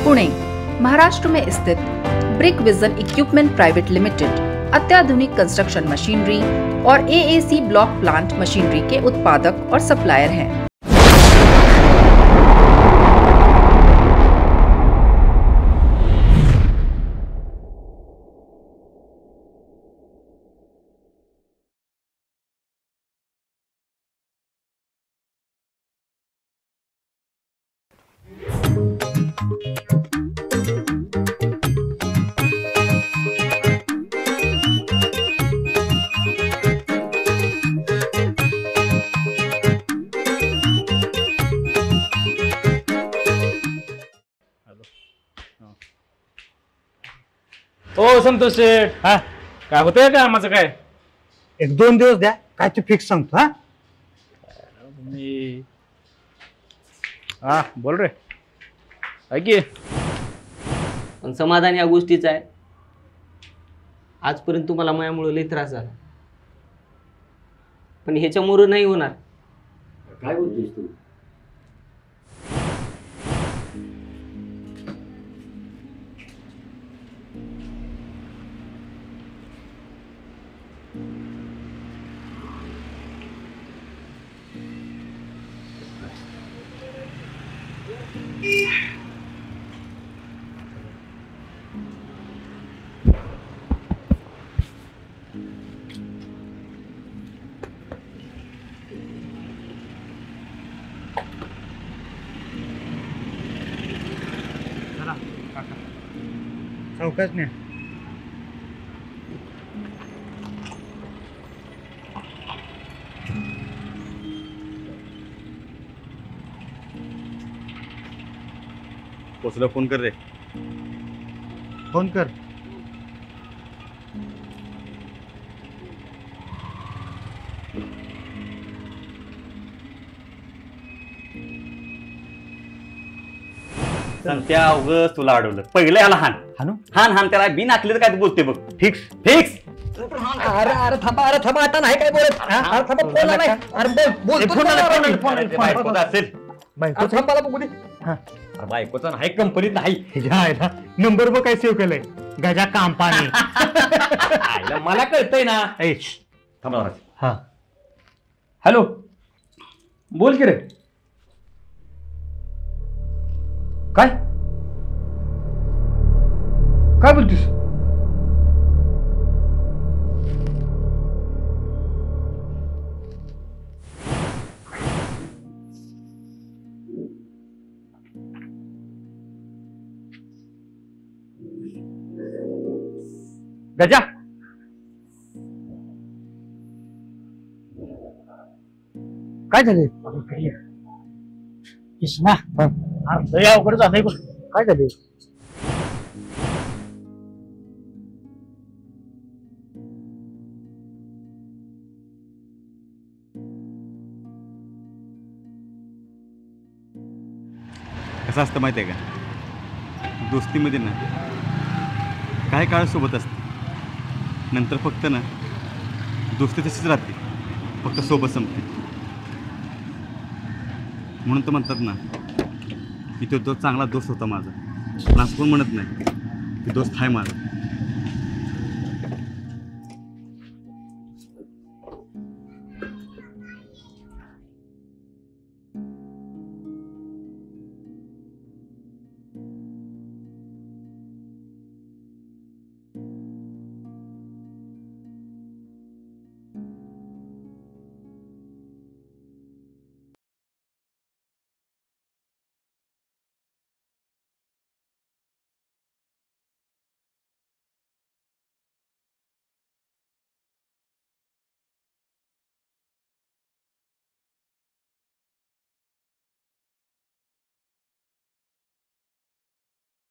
पुणे महाराष्ट्र में स्थित brick vision equipment private limited अत्याधुनिक कंस्ट्रक्शन मशीनरी और एएसी ब्लॉक प्लांट मशीनरी के उत्पादक और सप्लायर हैं। ओ संतोष शेठ, हा काय होतंय का माझं काय? 1-2 दिवस द्या, काय ते फिक्स सांगतो. हा बोल रे. ऐकी पण समाधान या गोष्टीचं आहे, आजपर्यंत तुम्हाला मायामुळे लई त्रास झाला, पण ह्याच्यामुळे नाही होणार. काय बोलतोस तू? सावकाश नाही. पोचला, फोन कर रे. फोन कर. त्या उगच तुला अडवलं. पहिलं याला हान हानू हान हान त्याला बिन आखले तर काय बोलते बघ. फिक्स. फिक्स. अरे थांबा आता नाही काय बोलत. अरे थांबा, बोला नाही. अरे बोल बायकोचं असेल. मला बघू दे. अरे बायकोचा नाही, कंपनीत नाही. नंबर बघ काय सेव्ह केलंय, गजा कांपाने. आईला मला कळतंय ना. थांबा. हा हॅलो, बोल की रे. काय काय बोलतोस? गजा, काय झाले? कृष्णा, लय अवघड झालंय बघ. काय झाले? कसं असतं माहिती आहे का, दोस्तीमध्ये ना काही काळ सोबत असते, नंतर फक्त ना दोस्ती तशीच राहते, फक्त सोबत संपते. म्हणून तर म्हणतात ना की तो चांगला दोस्त होता माझा. पण असं कोण म्हणत नाही की दोस्त आहे माझा.